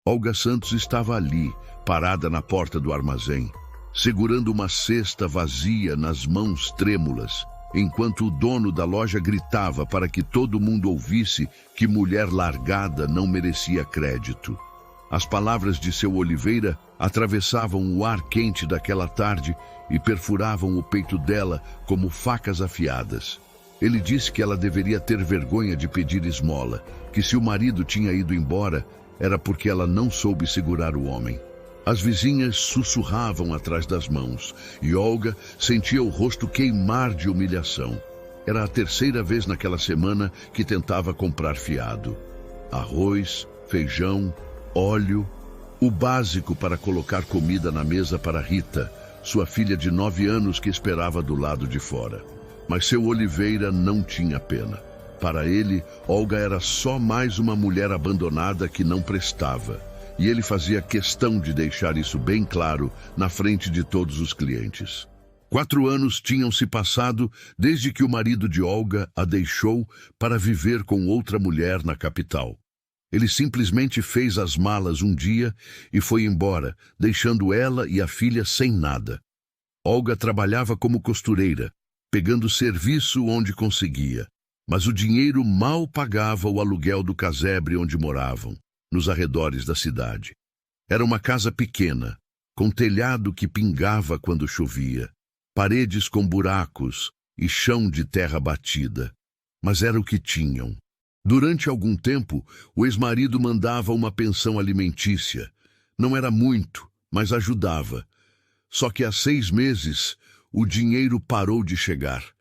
Olga Santos estava ali, parada na porta do armazém, segurando uma cesta vazia nas mãos trêmulas, enquanto o dono da loja gritava para que todo mundo ouvisse que mulher largada não merecia crédito. As palavras de seu Oliveira atravessavam o ar quente daquela tarde e perfuravam o peito dela como facas afiadas. Ele disse que ela deveria ter vergonha de pedir esmola, que se o marido tinha ido embora, era porque ela não soube segurar o homem. As vizinhas sussurravam atrás das mãos, e Olga sentia o rosto queimar de humilhação. Era a terceira vez naquela semana que tentava comprar fiado. Arroz, feijão, óleo, o básico para colocar comida na mesa para Rita, sua filha de 9 anos que esperava do lado de fora. Mas seu Oliveira não tinha pena. Para ele, Olga era só mais uma mulher abandonada que não prestava. E ele fazia questão de deixar isso bem claro na frente de todos os clientes. 4 anos tinham se passado desde que o marido de Olga a deixou para viver com outra mulher na capital. Ele simplesmente fez as malas um dia e foi embora, deixando ela e a filha sem nada. Olga trabalhava como costureira, pegando serviço onde conseguia. Mas o dinheiro mal pagava o aluguel do casebre onde moravam, nos arredores da cidade. Era uma casa pequena, com telhado que pingava quando chovia, paredes com buracos e chão de terra batida. Mas era o que tinham. Durante algum tempo, o ex-marido mandava uma pensão alimentícia. Não era muito, mas ajudava. Só que há 6 meses, o dinheiro parou de chegar.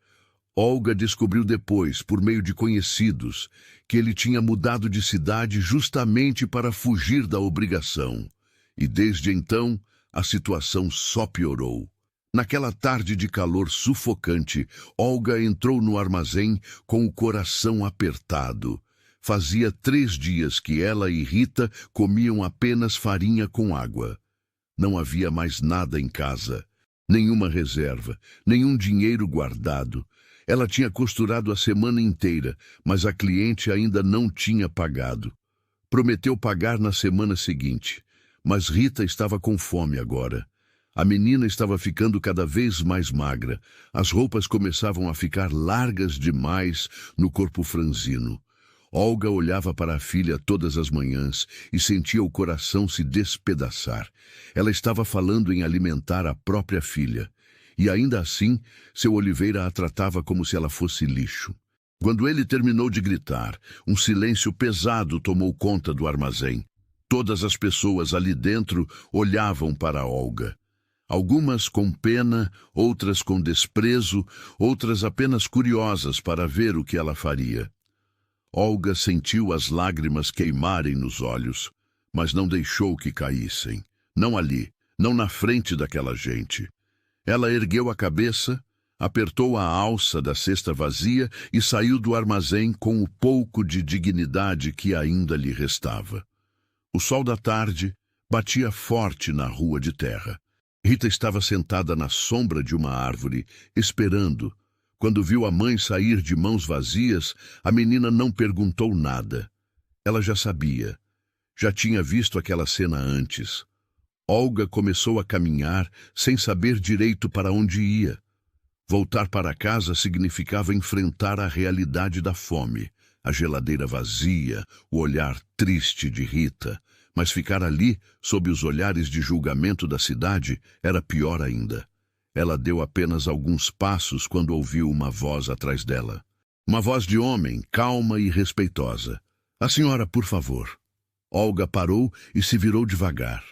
Olga descobriu depois, por meio de conhecidos, que ele tinha mudado de cidade justamente para fugir da obrigação. E desde então, a situação só piorou. Naquela tarde de calor sufocante, Olga entrou no armazém com o coração apertado. Fazia 3 dias que ela e Rita comiam apenas farinha com água. Não havia mais nada em casa, nenhuma reserva, nenhum dinheiro guardado. Ela tinha costurado a semana inteira, mas a cliente ainda não tinha pagado. Prometeu pagar na semana seguinte, mas Rita estava com fome agora. A menina estava ficando cada vez mais magra. As roupas começavam a ficar largas demais no corpo franzino. Olga olhava para a filha todas as manhãs e sentia o coração se despedaçar. Ela estava falando em alimentar a própria filha. E ainda assim, seu Oliveira a tratava como se ela fosse lixo. Quando ele terminou de gritar, um silêncio pesado tomou conta do armazém. Todas as pessoas ali dentro olhavam para Olga. Algumas com pena, outras com desprezo, outras apenas curiosas para ver o que ela faria. Olga sentiu as lágrimas queimarem nos olhos, mas não deixou que caíssem. Não ali, não na frente daquela gente. Ela ergueu a cabeça, apertou a alça da cesta vazia e saiu do armazém com o pouco de dignidade que ainda lhe restava. O sol da tarde batia forte na rua de terra. Rita estava sentada na sombra de uma árvore, esperando. Quando viu a mãe sair de mãos vazias, a menina não perguntou nada. Ela já sabia. Já tinha visto aquela cena antes. Olga começou a caminhar sem saber direito para onde ia. Voltar para casa significava enfrentar a realidade da fome, a geladeira vazia, o olhar triste de Rita. Mas ficar ali, sob os olhares de julgamento da cidade, era pior ainda. Ela deu apenas alguns passos quando ouviu uma voz atrás dela. Uma voz de homem, calma e respeitosa. "A senhora, por favor." Olga parou e se virou devagar.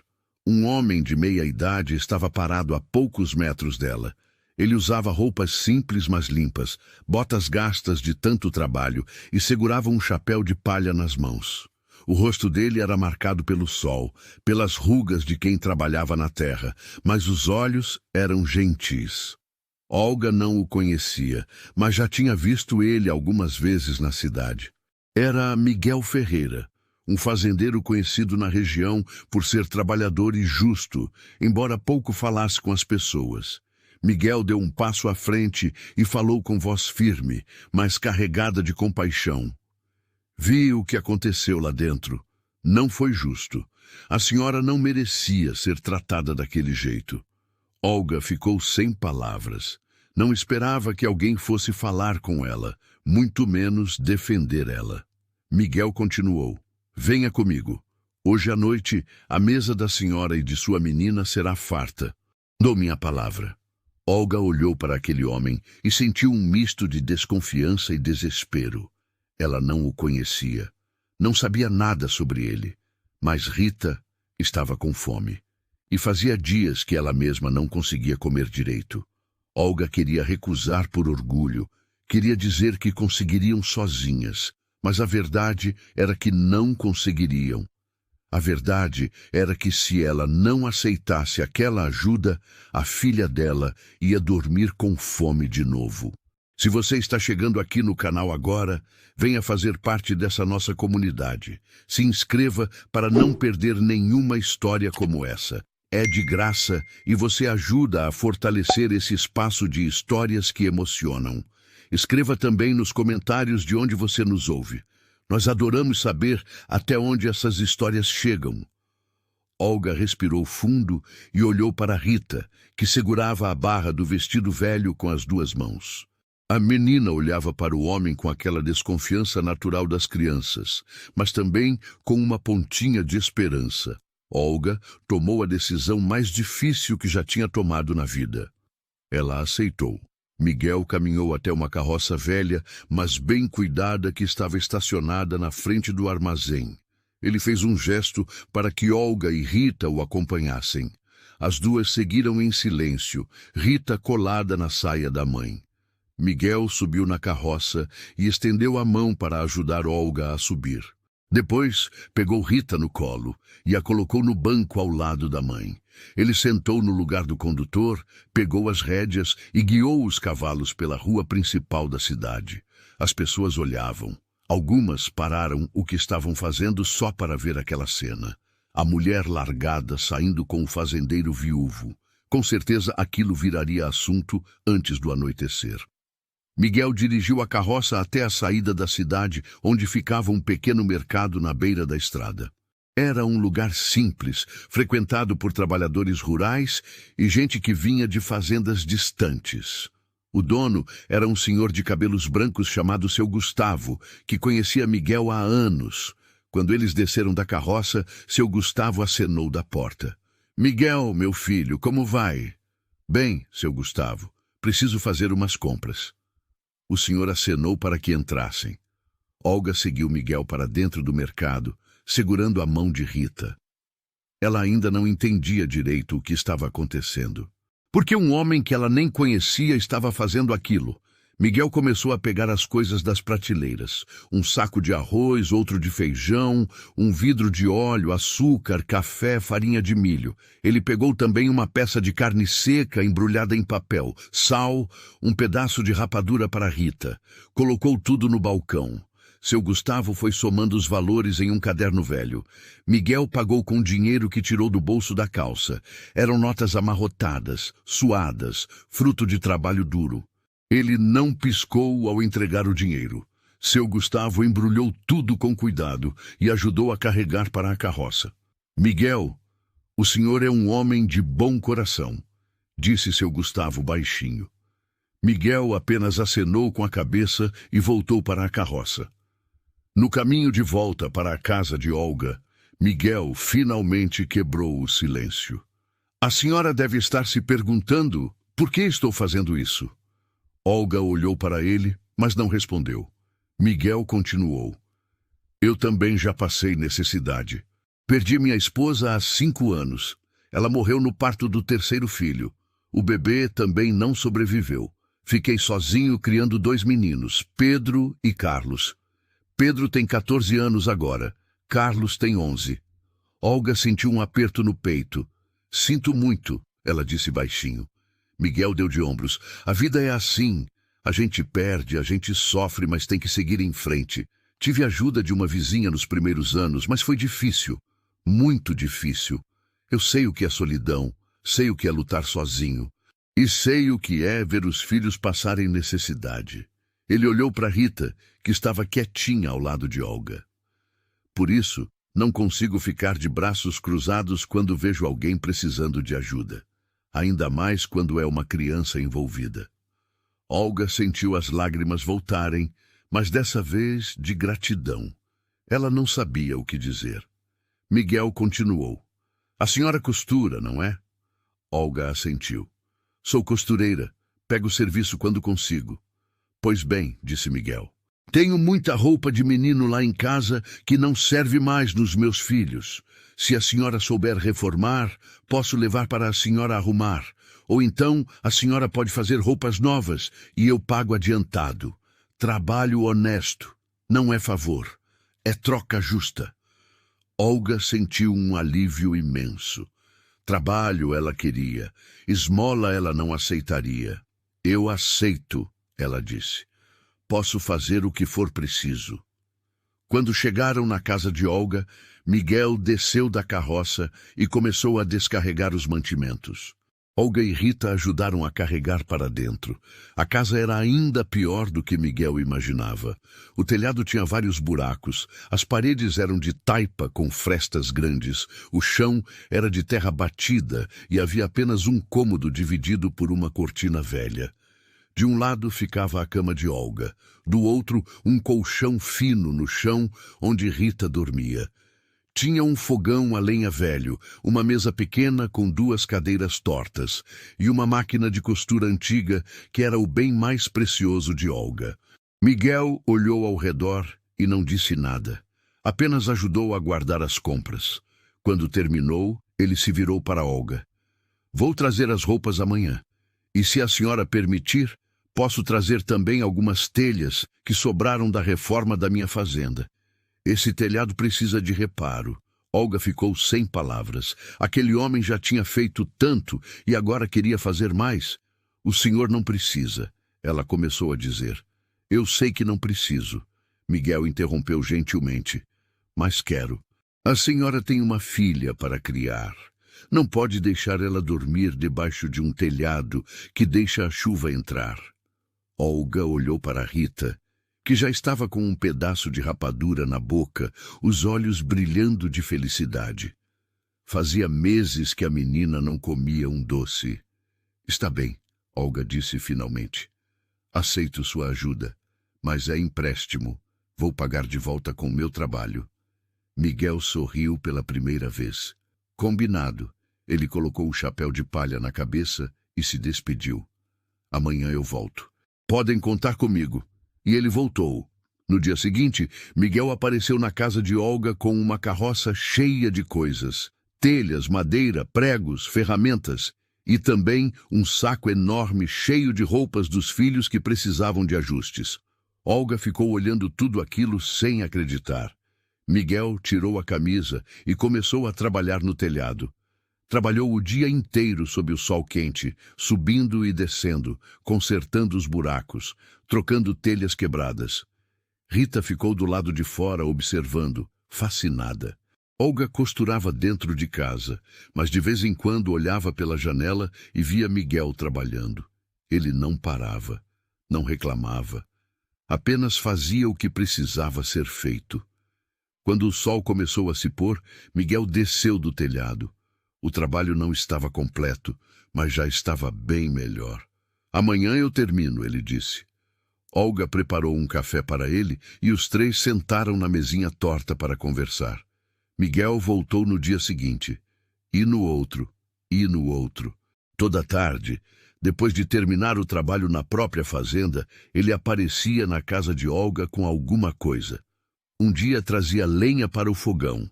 Um homem de meia-idade estava parado a poucos metros dela. Ele usava roupas simples, mas limpas, botas gastas de tanto trabalho e segurava um chapéu de palha nas mãos. O rosto dele era marcado pelo sol, pelas rugas de quem trabalhava na terra, mas os olhos eram gentis. Olga não o conhecia, mas já tinha visto ele algumas vezes na cidade. Era Miguel Ferreira, um fazendeiro conhecido na região por ser trabalhador e justo, embora pouco falasse com as pessoas. Miguel deu um passo à frente e falou com voz firme, mas carregada de compaixão. "Vi o que aconteceu lá dentro. Não foi justo. A senhora não merecia ser tratada daquele jeito. Olga ficou sem palavras. Não esperava que alguém fosse falar com ela, muito menos defender ela. Miguel continuou: venha comigo. Hoje à noite, a mesa da senhora e de sua menina será farta. Dou minha palavra. Olga olhou para aquele homem e sentiu um misto de desconfiança e desespero. Ela não o conhecia. Não sabia nada sobre ele. Mas Rita estava com fome. E fazia dias que ela mesma não conseguia comer direito. Olga queria recusar por orgulho. Queria dizer que conseguiriam sozinhas. Mas a verdade era que não conseguiriam. A verdade era que se ela não aceitasse aquela ajuda, a filha dela ia dormir com fome de novo. Se você está chegando aqui no canal agora, venha fazer parte dessa nossa comunidade. Se inscreva para não perder nenhuma história como essa. É de graça e você ajuda a fortalecer esse espaço de histórias que emocionam. Escreva também nos comentários de onde você nos ouve. Nós adoramos saber até onde essas histórias chegam. Olga respirou fundo e olhou para Rita, que segurava a barra do vestido velho com as duas mãos. A menina olhava para o homem com aquela desconfiança natural das crianças, mas também com uma pontinha de esperança. Olga tomou a decisão mais difícil que já tinha tomado na vida. Ela aceitou. Miguel caminhou até uma carroça velha, mas bem cuidada, que estava estacionada na frente do armazém. Ele fez um gesto para que Olga e Rita o acompanhassem. As duas seguiram em silêncio, Rita colada na saia da mãe. Miguel subiu na carroça e estendeu a mão para ajudar Olga a subir. Depois, pegou Rita no colo e a colocou no banco ao lado da mãe. Ele sentou no lugar do condutor, pegou as rédeas e guiou os cavalos pela rua principal da cidade. As pessoas olhavam. Algumas pararam o que estavam fazendo só para ver aquela cena. A mulher largada saindo com o fazendeiro viúvo. Com certeza aquilo viraria assunto antes do anoitecer. Miguel dirigiu a carroça até a saída da cidade, onde ficava um pequeno mercado na beira da estrada. Era um lugar simples, frequentado por trabalhadores rurais e gente que vinha de fazendas distantes. O dono era um senhor de cabelos brancos chamado Seu Gustavo, que conhecia Miguel há anos. Quando eles desceram da carroça, Seu Gustavo acenou da porta. "Miguel, meu filho, como vai?" "Bem, Seu Gustavo, preciso fazer umas compras." O senhor acenou para que entrassem. Olga seguiu Miguel para dentro do mercado, segurando a mão de Rita. Ela ainda não entendia direito o que estava acontecendo. Por que um homem que ela nem conhecia estava fazendo aquilo? Miguel começou a pegar as coisas das prateleiras. Um saco de arroz, outro de feijão, um vidro de óleo, açúcar, café, farinha de milho. Ele pegou também uma peça de carne seca embrulhada em papel, sal, um pedaço de rapadura para Rita. Colocou tudo no balcão. Seu Gustavo foi somando os valores em um caderno velho. Miguel pagou com dinheiro que tirou do bolso da calça. Eram notas amarrotadas, suadas, fruto de trabalho duro. Ele não piscou ao entregar o dinheiro. Seu Gustavo embrulhou tudo com cuidado e ajudou a carregar para a carroça. "Miguel, o senhor é um homem de bom coração", disse seu Gustavo baixinho. Miguel apenas acenou com a cabeça e voltou para a carroça. No caminho de volta para a casa de Olga, Miguel finalmente quebrou o silêncio. "A senhora deve estar se perguntando por que estou fazendo isso." Olga olhou para ele, mas não respondeu. Miguel continuou. "Eu também já passei necessidade. Perdi minha esposa há 5 anos. Ela morreu no parto do 3º filho. O bebê também não sobreviveu. Fiquei sozinho criando 2 meninos, Pedro e Carlos. Pedro tem 14 anos agora. Carlos tem 11. Olga sentiu um aperto no peito. "Sinto muito", ela disse baixinho. Miguel deu de ombros. "A vida é assim. A gente perde, a gente sofre, mas tem que seguir em frente. Tive a ajuda de uma vizinha nos primeiros anos, mas foi difícil. Muito difícil. Eu sei o que é solidão, sei o que é lutar sozinho. E sei o que é ver os filhos passarem necessidade." Ele olhou para Rita, que estava quietinha ao lado de Olga. "Por isso, Não consigo ficar de braços cruzados quando vejo alguém precisando de ajuda, ainda mais quando é uma criança envolvida. Olga sentiu as lágrimas voltarem, mas dessa vez de gratidão. Ela não sabia o que dizer. Miguel continuou. A senhora costura, não é? Olga assentiu. Sou costureira. Pego o serviço quando consigo. Pois bem, disse Miguel. Tenho muita roupa de menino lá em casa que não serve mais nos meus filhos. Se a senhora souber reformar, posso levar para a senhora arrumar. Ou então a senhora pode fazer roupas novas e eu pago adiantado. Trabalho honesto. Não é favor. É troca justa. Olga sentiu um alívio imenso. Trabalho ela queria. Esmola ela não aceitaria. Eu aceito, ela disse. Posso fazer o que for preciso. Quando chegaram na casa de Olga, Miguel desceu da carroça e começou a descarregar os mantimentos. Olga e Rita ajudaram a carregar para dentro. A casa era ainda pior do que Miguel imaginava. O telhado tinha vários buracos, as paredes eram de taipa com frestas grandes, o chão era de terra batida e havia apenas um cômodo dividido por uma cortina velha. De um lado ficava a cama de Olga, do outro um colchão fino no chão onde Rita dormia. Tinha um fogão a lenha velho, uma mesa pequena com 2 cadeiras tortas e uma máquina de costura antiga que era o bem mais precioso de Olga. Miguel olhou ao redor e não disse nada. Apenas ajudou a guardar as compras. Quando terminou, ele se virou para Olga. Vou trazer as roupas amanhã. E se a senhora permitir, posso trazer também algumas telhas que sobraram da reforma da minha fazenda. Esse telhado precisa de reparo. Olga ficou sem palavras. Aquele homem já tinha feito tanto e agora queria fazer mais. O senhor não precisa, ela começou a dizer. Eu sei que não preciso. Miguel interrompeu gentilmente. Mas quero. A senhora tem uma filha para criar. Não pode deixar ela dormir debaixo de um telhado que deixa a chuva entrar. Olga olhou para Rita, que já estava com um pedaço de rapadura na boca, os olhos brilhando de felicidade. Fazia meses que a menina não comia um doce. Está bem, Olga disse finalmente. Aceito sua ajuda, mas é empréstimo. Vou pagar de volta com meu trabalho. Miguel sorriu pela primeira vez. Combinado. Ele colocou o chapéu de palha na cabeça e se despediu. Amanhã eu volto. Podem contar comigo. E ele voltou. No dia seguinte, Miguel apareceu na casa de Olga com uma carroça cheia de coisas. Telhas, madeira, pregos, ferramentas e também um saco enorme cheio de roupas dos filhos que precisavam de ajustes. Olga ficou olhando tudo aquilo sem acreditar. Miguel tirou a camisa e começou a trabalhar no telhado. Trabalhou o dia inteiro sob o sol quente, subindo e descendo, consertando os buracos, trocando telhas quebradas. Rita ficou do lado de fora observando, fascinada. Olga costurava dentro de casa, mas de vez em quando olhava pela janela e via Miguel trabalhando. Ele não parava, não reclamava, apenas fazia o que precisava ser feito. Quando o sol começou a se pôr, Miguel desceu do telhado. O trabalho não estava completo, mas já estava bem melhor. Amanhã eu termino, ele disse. Olga preparou um café para ele e os 3 sentaram na mesinha torta para conversar. Miguel voltou no dia seguinte. E no outro. Toda tarde, depois de terminar o trabalho na própria fazenda, ele aparecia na casa de Olga com alguma coisa. Um dia trazia lenha para o fogão.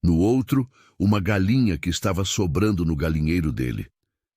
No outro, uma galinha que estava sobrando no galinheiro dele.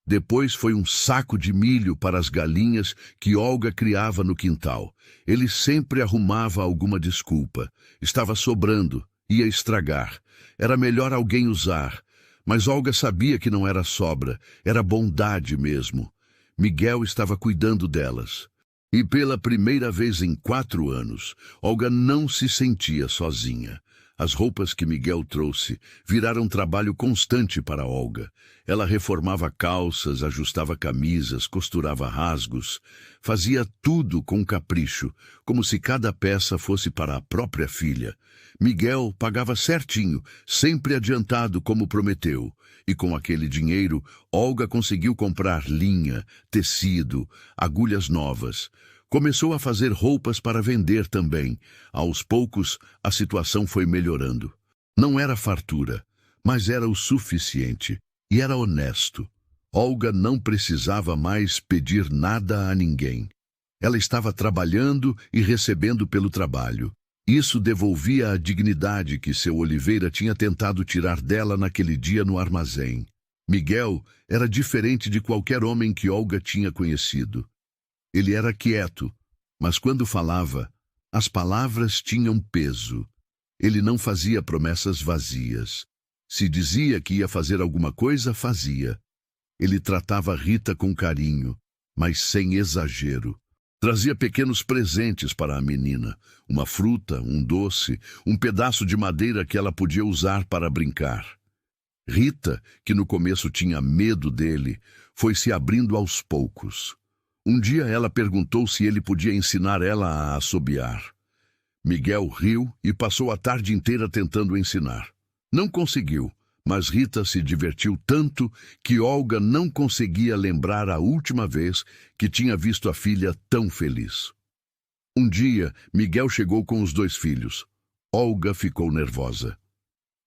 Depois foi um saco de milho para as galinhas que Olga criava no quintal. Ele sempre arrumava alguma desculpa. Estava sobrando, ia estragar. Era melhor alguém usar. Mas Olga sabia que não era sobra, era bondade mesmo. Miguel estava cuidando delas. E pela primeira vez em 4 anos, Olga não se sentia sozinha. As roupas que Miguel trouxe viraram trabalho constante para Olga. Ela reformava calças, ajustava camisas, costurava rasgos. Fazia tudo com capricho, como se cada peça fosse para a própria filha. Miguel pagava certinho, sempre adiantado como prometeu. E com aquele dinheiro, Olga conseguiu comprar linha, tecido, agulhas novas. Começou a fazer roupas para vender também. Aos poucos, a situação foi melhorando. Não era fartura, mas era o suficiente. E era honesto. Olga não precisava mais pedir nada a ninguém. Ela estava trabalhando e recebendo pelo trabalho. Isso devolvia a dignidade que seu Oliveira tinha tentado tirar dela naquele dia no armazém. Miguel era diferente de qualquer homem que Olga tinha conhecido. Ele era quieto, mas quando falava, as palavras tinham peso. Ele não fazia promessas vazias. Se dizia que ia fazer alguma coisa, fazia. Ele tratava Rita com carinho, mas sem exagero. Trazia pequenos presentes para a menina, uma fruta, um doce, um pedaço de madeira que ela podia usar para brincar. Rita, que no começo tinha medo dele, foi se abrindo aos poucos. Um dia ela perguntou se ele podia ensinar ela a assobiar. Miguel riu e passou a tarde inteira tentando ensinar. Não conseguiu, mas Rita se divertiu tanto que Olga não conseguia lembrar a última vez que tinha visto a filha tão feliz. Um dia, Miguel chegou com os 2 filhos. Olga ficou nervosa.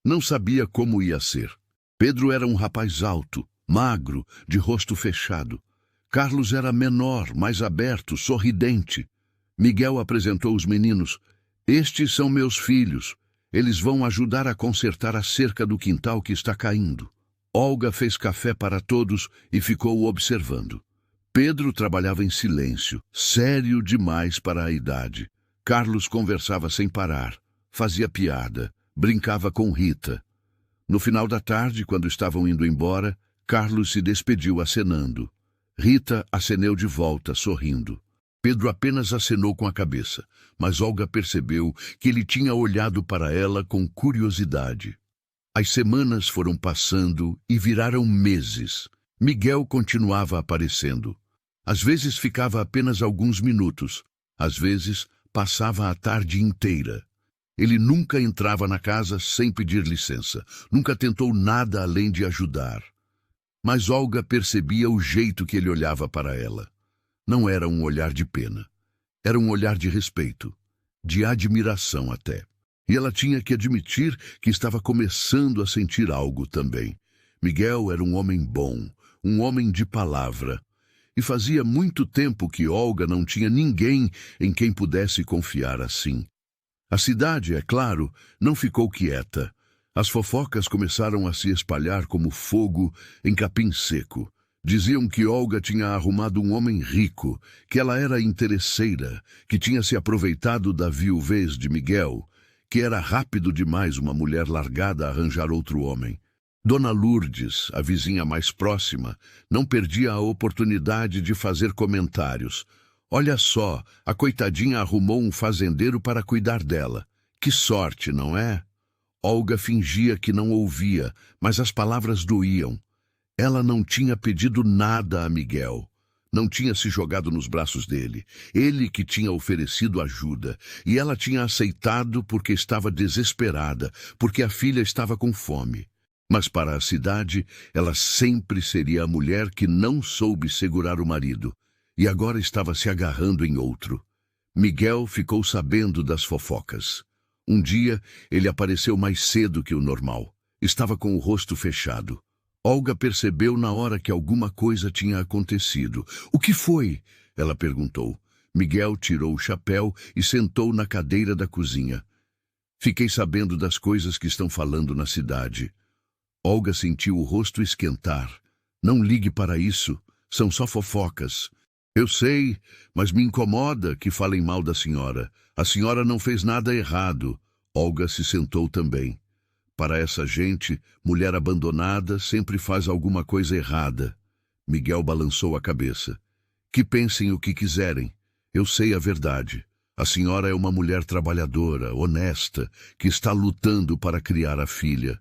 Não sabia como ia ser. Pedro era um rapaz alto, magro, de rosto fechado. Carlos era menor, mais aberto, sorridente. Miguel apresentou os meninos. Estes são meus filhos. Eles vão ajudar a consertar a cerca do quintal que está caindo. Olga fez café para todos e ficou observando. Pedro trabalhava em silêncio, sério demais para a idade. Carlos conversava sem parar, fazia piada, brincava com Rita. No final da tarde, quando estavam indo embora, Carlos se despediu acenando. Rita aceneu de volta, sorrindo. Pedro apenas acenou com a cabeça, mas Olga percebeu que ele tinha olhado para ela com curiosidade. As semanas foram passando e viraram meses. Miguel continuava aparecendo. Às vezes ficava apenas alguns minutos, às vezes passava a tarde inteira. Ele nunca entrava na casa sem pedir licença, nunca tentou nada além de ajudar. Mas Olga percebia o jeito que ele olhava para ela. Não era um olhar de pena. Era um olhar de respeito, de admiração até. E ela tinha que admitir que estava começando a sentir algo também. Miguel era um homem bom, um homem de palavra. E fazia muito tempo que Olga não tinha ninguém em quem pudesse confiar assim. A cidade, é claro, não ficou quieta. As fofocas começaram a se espalhar como fogo em capim seco. Diziam que Olga tinha arrumado um homem rico, que ela era interesseira, que tinha se aproveitado da viuvez de Miguel, que era rápido demais uma mulher largada a arranjar outro homem. Dona Lourdes, a vizinha mais próxima, não perdia a oportunidade de fazer comentários. Olha só, a coitadinha arrumou um fazendeiro para cuidar dela. Que sorte, não é? Olga fingia que não ouvia, mas as palavras doíam. Ela não tinha pedido nada a Miguel. Não tinha se jogado nos braços dele. Ele que tinha oferecido ajuda. E ela tinha aceitado porque estava desesperada, porque a filha estava com fome. Mas para a cidade, ela sempre seria a mulher que não soube segurar o marido. E agora estava se agarrando em outro. Miguel ficou sabendo das fofocas. Um dia, ele apareceu mais cedo que o normal. Estava com o rosto fechado. Olga percebeu na hora que alguma coisa tinha acontecido. "O que foi?" ela perguntou. Miguel tirou o chapéu e sentou na cadeira da cozinha. "Fiquei sabendo das coisas que estão falando na cidade." Olga sentiu o rosto esquentar. "Não ligue para isso. São só fofocas." "Eu sei, mas me incomoda que falem mal da senhora. A senhora não fez nada errado." Olga se sentou também. Para essa gente, mulher abandonada sempre faz alguma coisa errada. Miguel balançou a cabeça. "Que pensem o que quiserem. Eu sei a verdade. A senhora é uma mulher trabalhadora, honesta, que está lutando para criar a filha.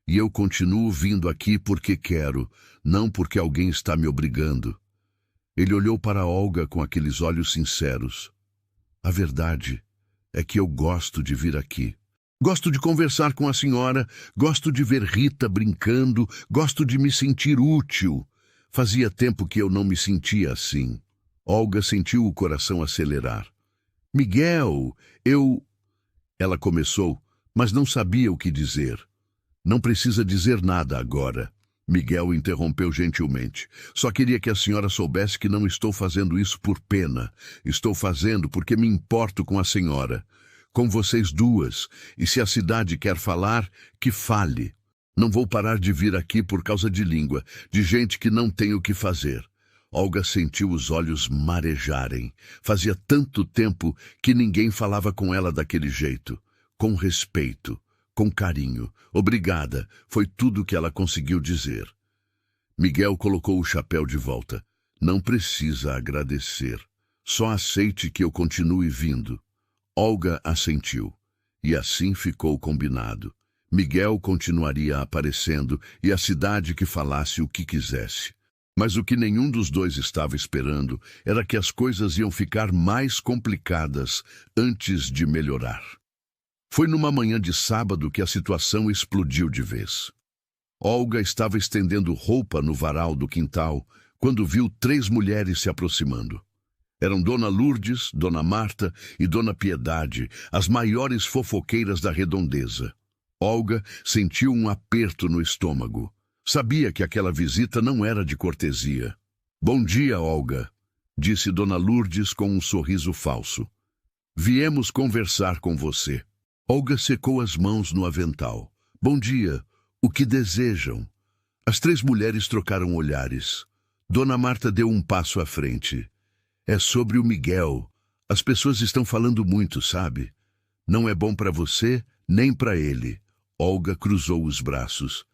E eu continuo vindo aqui porque quero, não porque alguém está me obrigando. Ele olhou para Olga com aqueles olhos sinceros. A verdade é que eu gosto de vir aqui. Gosto de conversar com a senhora, gosto de ver Rita brincando, gosto de me sentir útil. Fazia tempo que eu não me sentia assim. Olga sentiu o coração acelerar. Miguel, Ela começou, mas não sabia o que dizer. Não precisa dizer nada agora. Miguel interrompeu gentilmente. Só queria que a senhora soubesse que não estou fazendo isso por pena. Estou fazendo porque me importo com a senhora. Com vocês duas. E se a cidade quer falar, que fale. Não vou parar de vir aqui por causa de língua, de gente que não tem o que fazer. Olga sentiu os olhos marejarem. Fazia tanto tempo que ninguém falava com ela daquele jeito. Com respeito, com carinho. Obrigada, foi tudo que ela conseguiu dizer. Miguel colocou o chapéu de volta. Não precisa agradecer. Só aceite que eu continue vindo. Olga assentiu. E assim ficou combinado. Miguel continuaria aparecendo e a cidade que falasse o que quisesse. Mas o que nenhum dos dois estava esperando era que as coisas iam ficar mais complicadas antes de melhorar. Foi numa manhã de sábado que a situação explodiu de vez. Olga estava estendendo roupa no varal do quintal quando viu 3 mulheres se aproximando. Eram Dona Lourdes, Dona Marta e Dona Piedade, as maiores fofoqueiras da redondeza. Olga sentiu um aperto no estômago. Sabia que aquela visita não era de cortesia. Bom dia, Olga, disse Dona Lourdes com um sorriso falso. Viemos conversar com você. Olga secou as mãos no avental. Bom dia, o que desejam? As 3 mulheres trocaram olhares. Dona Marta deu um passo à frente. É sobre o Miguel. As pessoas estão falando muito, sabe? Não é bom para você, nem para ele. Olga cruzou os braços.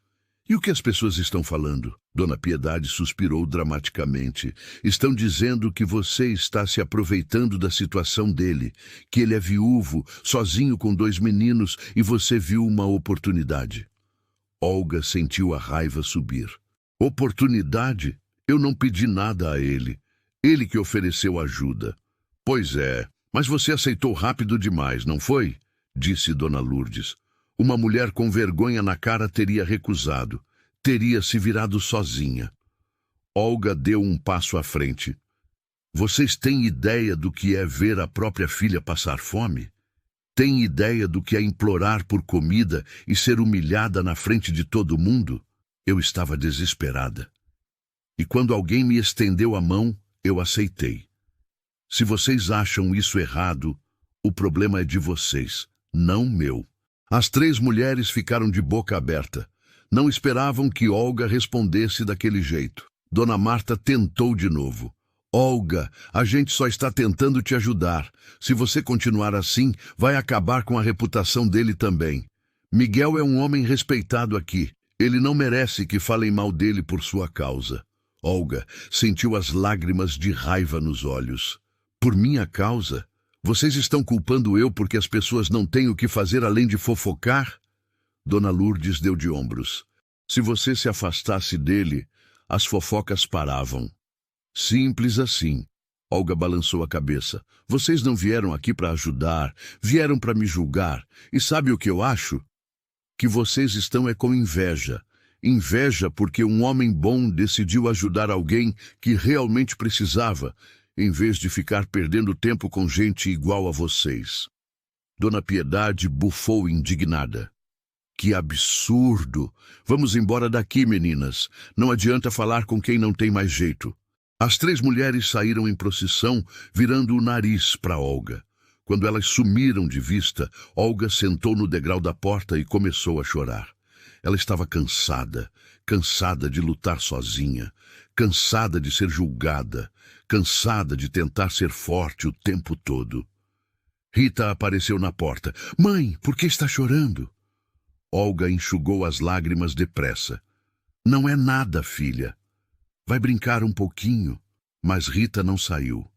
E o que as pessoas estão falando? Dona Piedade suspirou dramaticamente. Estão dizendo que você está se aproveitando da situação dele, que ele é viúvo, sozinho com 2 meninos, e você viu uma oportunidade. Olga sentiu a raiva subir. Oportunidade? Eu não pedi nada a ele. Ele que ofereceu ajuda. Pois é, mas você aceitou rápido demais, não foi? Disse Dona Lourdes. Uma mulher com vergonha na cara teria recusado. Teria se virado sozinha. Olga deu um passo à frente. Vocês têm ideia do que é ver a própria filha passar fome? Têm ideia do que é implorar por comida e ser humilhada na frente de todo mundo? Eu estava desesperada. E quando alguém me estendeu a mão, eu aceitei. Se vocês acham isso errado, o problema é de vocês, não meu. As 3 mulheres ficaram de boca aberta. Não esperavam que Olga respondesse daquele jeito. Dona Marta tentou de novo. Olga, a gente só está tentando te ajudar. Se você continuar assim, vai acabar com a reputação dele também. Miguel é um homem respeitado aqui. Ele não merece que falem mal dele por sua causa. Olga sentiu as lágrimas de raiva nos olhos. Por minha causa? Vocês estão culpando eu porque as pessoas não têm o que fazer além de fofocar? Dona Lourdes deu de ombros. Se você se afastasse dele, as fofocas paravam. Simples assim. Olga balançou a cabeça. Vocês não vieram aqui para ajudar, vieram para me julgar. E sabe o que eu acho? Que vocês estão com inveja. Inveja porque um homem bom decidiu ajudar alguém que realmente precisava, em vez de ficar perdendo tempo com gente igual a vocês. Dona Piedade bufou indignada. Que absurdo! Vamos embora daqui, meninas. Não adianta falar com quem não tem mais jeito. As 3 mulheres saíram em procissão, virando o nariz para Olga. Quando elas sumiram de vista, Olga sentou no degrau da porta e começou a chorar. Ela estava cansada, cansada de lutar sozinha, cansada de ser julgada, cansada de tentar ser forte o tempo todo. Rita apareceu na porta. Mãe, por que está chorando? Olga enxugou as lágrimas depressa. Não é nada, filha. Vai brincar um pouquinho. Mas Rita não saiu.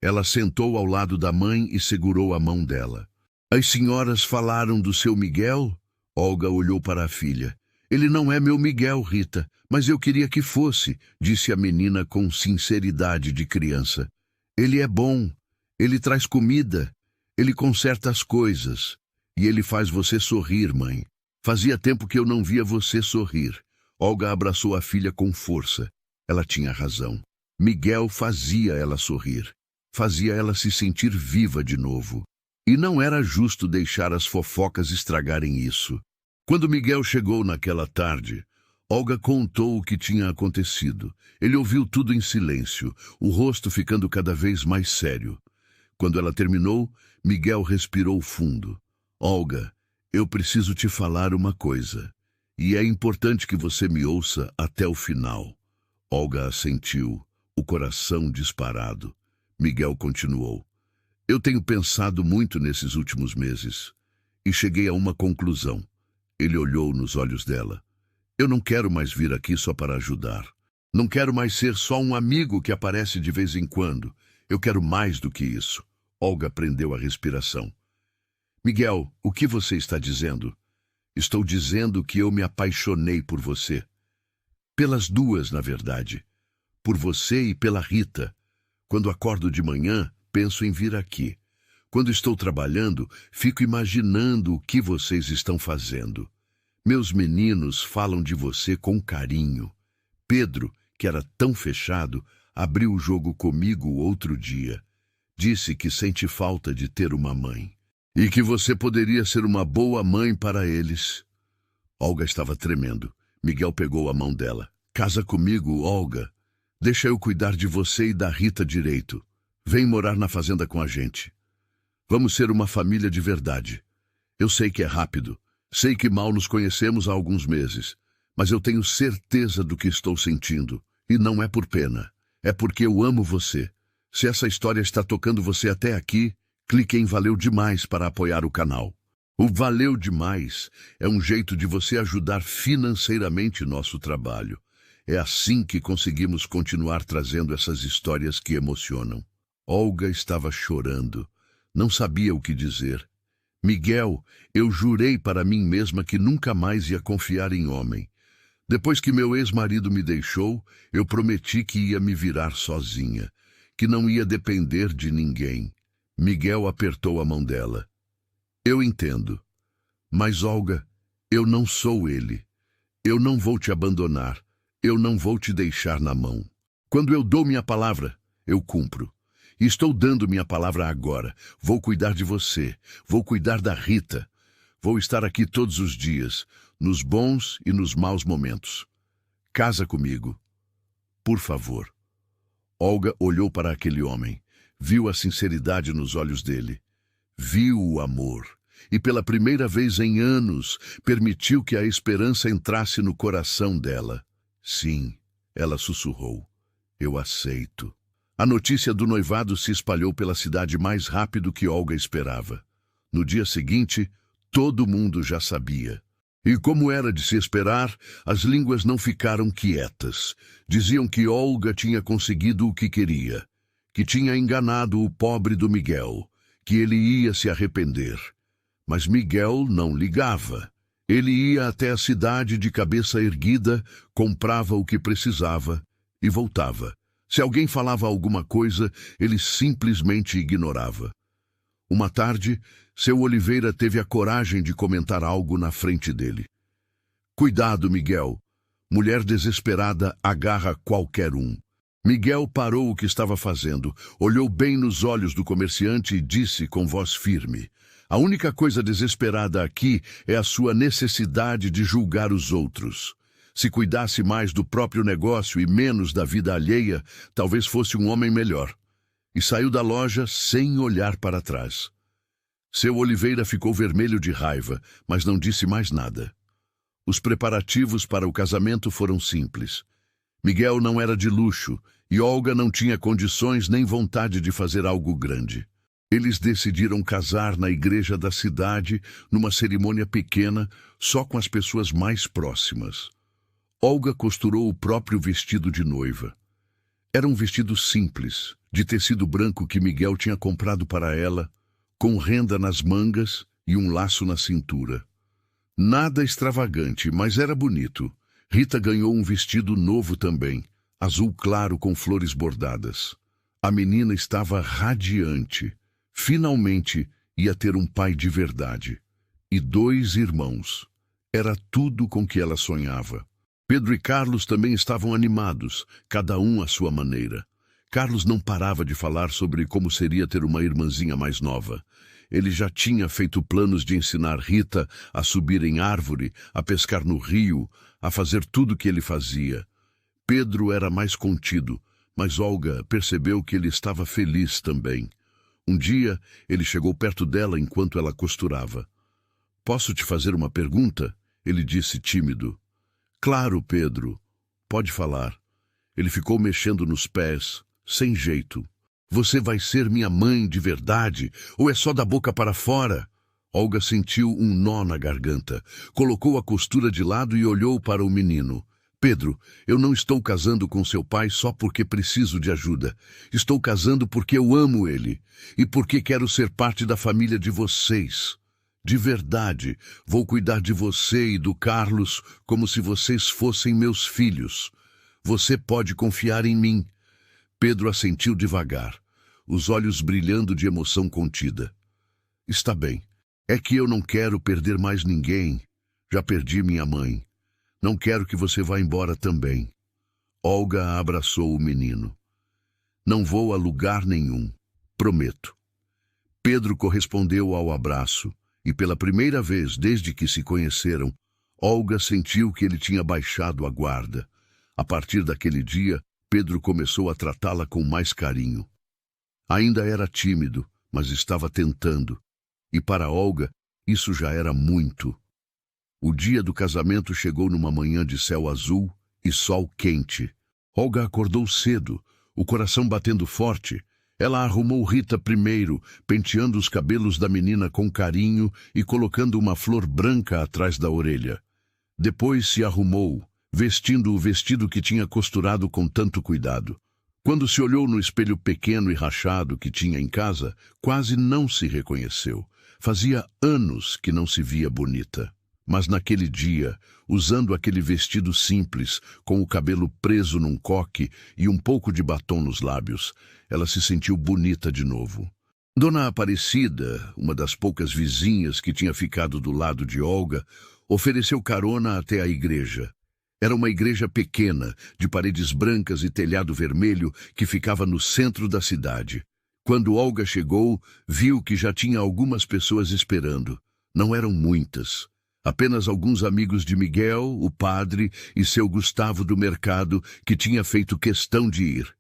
Ela sentou ao lado da mãe e segurou a mão dela. As senhoras falaram do seu Miguel? Olga olhou para a filha. Ele não é meu Miguel, Rita, mas eu queria que fosse, disse a menina com sinceridade de criança. Ele é bom, ele traz comida, ele conserta as coisas. E ele faz você sorrir, mãe. Fazia tempo que eu não via você sorrir. Olga abraçou a filha com força. Ela tinha razão. Miguel fazia ela sorrir. Fazia ela se sentir viva de novo. E não era justo deixar as fofocas estragarem isso. Quando Miguel chegou naquela tarde, Olga contou o que tinha acontecido. Ele ouviu tudo em silêncio, o rosto ficando cada vez mais sério. Quando ela terminou, Miguel respirou fundo. Olga, eu preciso te falar uma coisa. E é importante que você me ouça até o final. Olga assentiu, o coração disparado. Miguel continuou. Eu tenho pensado muito nesses últimos meses e cheguei a uma conclusão. Ele olhou nos olhos dela. Eu não quero mais vir aqui só para ajudar. Não quero mais ser só um amigo que aparece de vez em quando. Eu quero mais do que isso. Olga prendeu a respiração. Miguel, o que você está dizendo? Estou dizendo que eu me apaixonei por você. Pelas duas, na verdade. Por você e pela Rita. Quando acordo de manhã, penso em vir aqui. Quando estou trabalhando, fico imaginando o que vocês estão fazendo. Meus meninos falam de você com carinho. Pedro, que era tão fechado, abriu o jogo comigo outro dia. Disse que sente falta de ter uma mãe. E que você poderia ser uma boa mãe para eles. Olga estava tremendo. Miguel pegou a mão dela. Casa comigo, Olga. Deixa eu cuidar de você e da Rita direito. Vem morar na fazenda com a gente. Vamos ser uma família de verdade. Eu sei que é rápido. Sei que mal nos conhecemos há alguns meses. Mas eu tenho certeza do que estou sentindo. E não é por pena. É porque eu amo você. Se essa história está tocando você até aqui, clique em Valeu Demais para apoiar o canal. O Valeu Demais é um jeito de você ajudar financeiramente nosso trabalho. É assim que conseguimos continuar trazendo essas histórias que emocionam. Olga estava chorando. Não sabia o que dizer. Miguel, eu jurei para mim mesma que nunca mais ia confiar em homem. Depois que meu ex-marido me deixou, eu prometi que ia me virar sozinha, que não ia depender de ninguém. Miguel apertou a mão dela. Eu entendo. Mas, Olga, eu não sou ele. Eu não vou te abandonar. Eu não vou te deixar na mão. Quando eu dou minha palavra, eu cumpro. E estou dando minha palavra agora. Vou cuidar de você. Vou cuidar da Rita. Vou estar aqui todos os dias, nos bons e nos maus momentos. Casa comigo. Por favor. Olga olhou para aquele homem. Viu a sinceridade nos olhos dele. Viu o amor. E pela primeira vez em anos, permitiu que a esperança entrasse no coração dela. Sim, ela sussurrou. Eu aceito. A notícia do noivado se espalhou pela cidade mais rápido que Olga esperava. No dia seguinte, todo mundo já sabia. E como era de se esperar, as línguas não ficaram quietas. Diziam que Olga tinha conseguido o que queria, que tinha enganado o pobre do Miguel, que ele ia se arrepender. Mas Miguel não ligava. Ele ia até a cidade de cabeça erguida, comprava o que precisava e voltava. Se alguém falava alguma coisa, ele simplesmente ignorava. Uma tarde, seu Oliveira teve a coragem de comentar algo na frente dele. Cuidado, Miguel. Mulher desesperada agarra qualquer um. Miguel parou o que estava fazendo, olhou bem nos olhos do comerciante e disse com voz firme: a única coisa desesperada aqui é a sua necessidade de julgar os outros. Se cuidasse mais do próprio negócio e menos da vida alheia, talvez fosse um homem melhor. E saiu da loja sem olhar para trás. Seu Oliveira ficou vermelho de raiva, mas não disse mais nada. Os preparativos para o casamento foram simples. Miguel não era de luxo e Olga não tinha condições nem vontade de fazer algo grande. Eles decidiram casar na igreja da cidade, numa cerimônia pequena, só com as pessoas mais próximas. Olga costurou o próprio vestido de noiva. Era um vestido simples, de tecido branco que Miguel tinha comprado para ela, com renda nas mangas e um laço na cintura. Nada extravagante, mas era bonito. Rita ganhou um vestido novo também, azul claro com flores bordadas. A menina estava radiante. Finalmente ia ter um pai de verdade. E 2 irmãos. Era tudo com que ela sonhava. Pedro e Carlos também estavam animados, cada um à sua maneira. Carlos não parava de falar sobre como seria ter uma irmãzinha mais nova. Ele já tinha feito planos de ensinar Rita a subir em árvore, a pescar no rio, a fazer tudo o que ele fazia. Pedro era mais contido, mas Olga percebeu que ele estava feliz também. Um dia, ele chegou perto dela enquanto ela costurava. "Posso te fazer uma pergunta?" Ele disse tímido. "Claro, Pedro. Pode falar." Ele ficou mexendo nos pés, sem jeito. "Você vai ser minha mãe de verdade, ou é só da boca para fora?" Olga sentiu um nó na garganta. Colocou a costura de lado e olhou para o menino. "Pedro, eu não estou casando com seu pai só porque preciso de ajuda. Estou casando porque eu amo ele e porque quero ser parte da família de vocês. De verdade, vou cuidar de você e do Carlos como se vocês fossem meus filhos. Você pode confiar em mim." Pedro assentiu devagar, os olhos brilhando de emoção contida. "Está bem. É que eu não quero perder mais ninguém. Já perdi minha mãe. Não quero que você vá embora também." Olga abraçou o menino. "Não vou a lugar nenhum. Prometo." Pedro correspondeu ao abraço, e pela primeira vez desde que se conheceram, Olga sentiu que ele tinha baixado a guarda. A partir daquele dia, Pedro começou a tratá-la com mais carinho. Ainda era tímido, mas estava tentando. E para Olga, isso já era muito. O dia do casamento chegou numa manhã de céu azul e sol quente. Olga acordou cedo, o coração batendo forte. Ela arrumou Rita primeiro, penteando os cabelos da menina com carinho e colocando uma flor branca atrás da orelha. Depois se arrumou, vestindo o vestido que tinha costurado com tanto cuidado. Quando se olhou no espelho pequeno e rachado que tinha em casa, quase não se reconheceu. Fazia anos que não se via bonita. Mas naquele dia, usando aquele vestido simples, com o cabelo preso num coque e um pouco de batom nos lábios, ela se sentiu bonita de novo. Dona Aparecida, uma das poucas vizinhas que tinha ficado do lado de Olga, ofereceu carona até a igreja. Era uma igreja pequena, de paredes brancas e telhado vermelho, que ficava no centro da cidade. Quando Olga chegou, viu que já tinha algumas pessoas esperando. Não eram muitas. Apenas alguns amigos de Miguel, o padre, e seu Gustavo do mercado, que tinha feito questão de ir.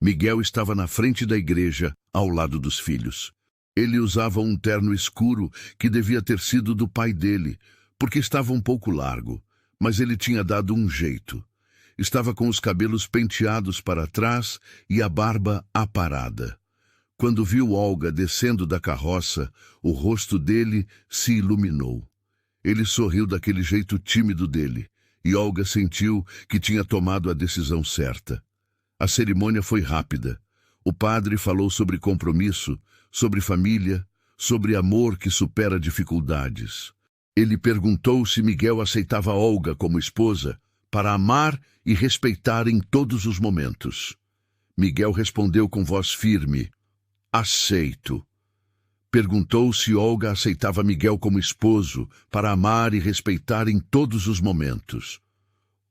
Miguel estava na frente da igreja, ao lado dos filhos. Ele usava um terno escuro que devia ter sido do pai dele, porque estava um pouco largo, mas ele tinha dado um jeito. Estava com os cabelos penteados para trás e a barba aparada. Quando viu Olga descendo da carroça, o rosto dele se iluminou. Ele sorriu daquele jeito tímido dele, e Olga sentiu que tinha tomado a decisão certa. A cerimônia foi rápida. O padre falou sobre compromisso, sobre família, sobre amor que supera dificuldades. Ele perguntou se Miguel aceitava Olga como esposa, para amar e respeitar em todos os momentos. Miguel respondeu com voz firme: "Aceito." Perguntou se Olga aceitava Miguel como esposo, para amar e respeitar em todos os momentos.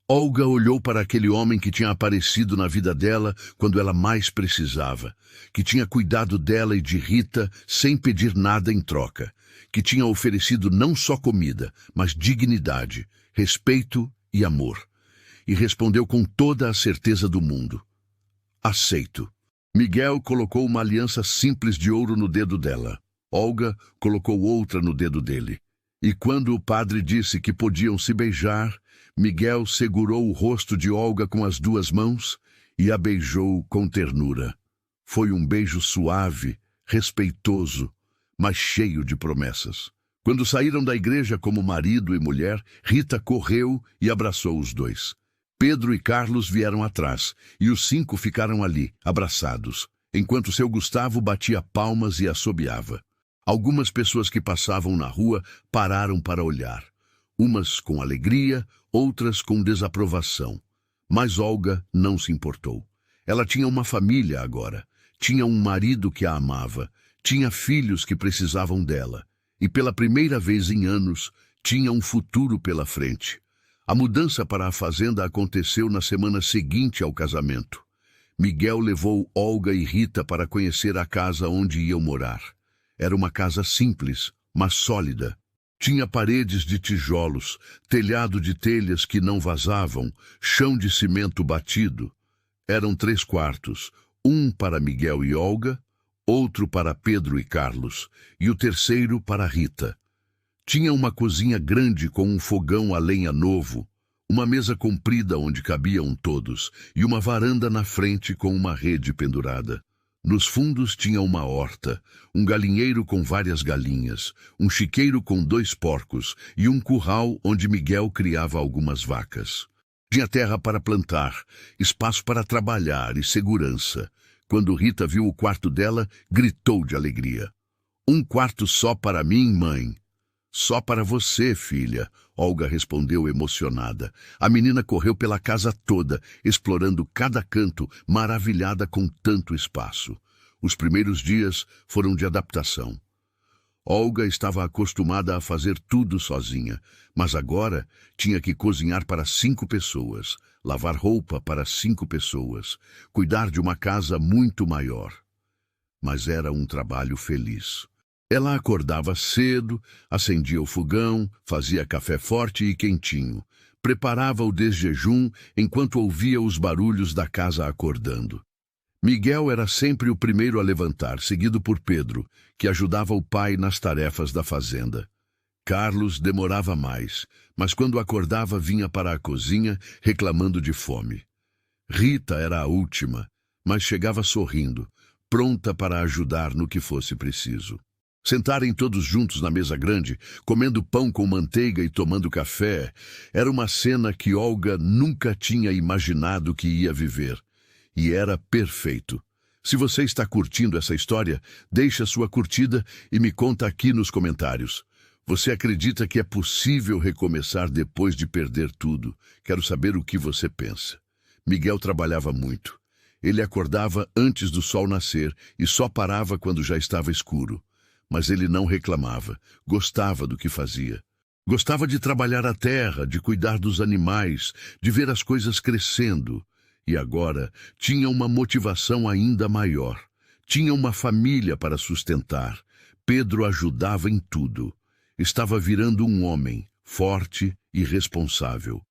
Olga olhou para aquele homem que tinha aparecido na vida dela quando ela mais precisava, que tinha cuidado dela e de Rita sem pedir nada em troca, que tinha oferecido não só comida, mas dignidade, respeito e amor. E respondeu com toda a certeza do mundo: "Aceito." Miguel colocou uma aliança simples de ouro no dedo dela. Olga colocou outra no dedo dele. E quando o padre disse que podiam se beijar, Miguel segurou o rosto de Olga com as 2 mãos e a beijou com ternura. Foi um beijo suave, respeitoso, mas cheio de promessas. Quando saíram da igreja como marido e mulher, Rita correu e abraçou os 2. Pedro e Carlos vieram atrás, e os 5 ficaram ali, abraçados, enquanto seu Gustavo batia palmas e assobiava. Algumas pessoas que passavam na rua pararam para olhar, umas com alegria, outras com desaprovação. Mas Olga não se importou. Ela tinha uma família agora, tinha um marido que a amava, tinha filhos que precisavam dela, e pela primeira vez em anos, tinha um futuro pela frente. A mudança para a fazenda aconteceu na semana seguinte ao casamento. Miguel levou Olga e Rita para conhecer a casa onde iam morar. Era uma casa simples, mas sólida. Tinha paredes de tijolos, telhado de telhas que não vazavam, chão de cimento batido. Eram 3 quartos, um para Miguel e Olga, outro para Pedro e Carlos, e o terceiro para Rita. Tinha uma cozinha grande com um fogão a lenha novo, uma mesa comprida onde cabiam todos e uma varanda na frente com uma rede pendurada. Nos fundos tinha uma horta, um galinheiro com várias galinhas, um chiqueiro com 2 porcos e um curral onde Miguel criava algumas vacas. Tinha terra para plantar, espaço para trabalhar e segurança. Quando Rita viu o quarto dela, gritou de alegria. "Um quarto só para mim, mãe." "Só para você, filha," Olga respondeu emocionada. A menina correu pela casa toda, explorando cada canto, maravilhada com tanto espaço. Os primeiros dias foram de adaptação. Olga estava acostumada a fazer tudo sozinha, mas agora tinha que cozinhar para 5 pessoas, lavar roupa para 5 pessoas, cuidar de uma casa muito maior. Mas era um trabalho feliz. Ela acordava cedo, acendia o fogão, fazia café forte e quentinho, preparava o desjejum enquanto ouvia os barulhos da casa acordando. Miguel era sempre o primeiro a levantar, seguido por Pedro, que ajudava o pai nas tarefas da fazenda. Carlos demorava mais, mas quando acordava vinha para a cozinha reclamando de fome. Rita era a última, mas chegava sorrindo, pronta para ajudar no que fosse preciso. Sentarem todos juntos na mesa grande, comendo pão com manteiga e tomando café, era uma cena que Olga nunca tinha imaginado que ia viver. E era perfeito. Se você está curtindo essa história, deixa sua curtida e me conta aqui nos comentários. Você acredita que é possível recomeçar depois de perder tudo? Quero saber o que você pensa. Miguel trabalhava muito. Ele acordava antes do sol nascer e só parava quando já estava escuro. Mas ele não reclamava, gostava do que fazia. Gostava de trabalhar a terra, de cuidar dos animais, de ver as coisas crescendo. E agora tinha uma motivação ainda maior. Tinha uma família para sustentar. Pedro ajudava em tudo. Estava virando um homem, forte e responsável.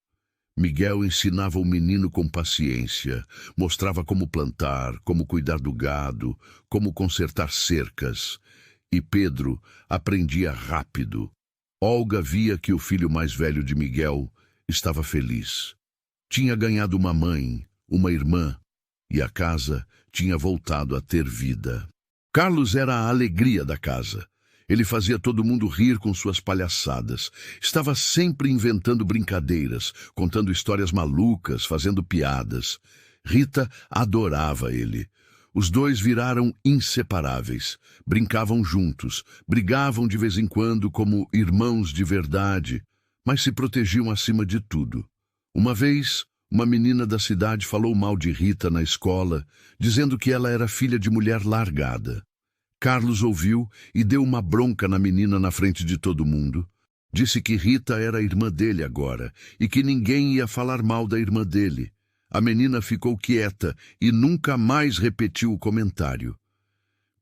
Miguel ensinava o menino com paciência, mostrava como plantar, como cuidar do gado, como consertar cercas. E Pedro aprendia rápido. Olga via que o filho mais velho de Miguel estava feliz. Tinha ganhado uma mãe, uma irmã, e a casa tinha voltado a ter vida. Carlos era a alegria da casa. Ele fazia todo mundo rir com suas palhaçadas. Estava sempre inventando brincadeiras, contando histórias malucas, fazendo piadas. Rita adorava ele. Os dois viraram inseparáveis. Brincavam juntos, brigavam de vez em quando como irmãos de verdade, mas se protegiam acima de tudo. Uma vez, uma menina da cidade falou mal de Rita na escola, dizendo que ela era filha de mulher largada. Carlos ouviu e deu uma bronca na menina na frente de todo mundo. Disse que Rita era a irmã dele agora e que ninguém ia falar mal da irmã dele. A menina ficou quieta e nunca mais repetiu o comentário.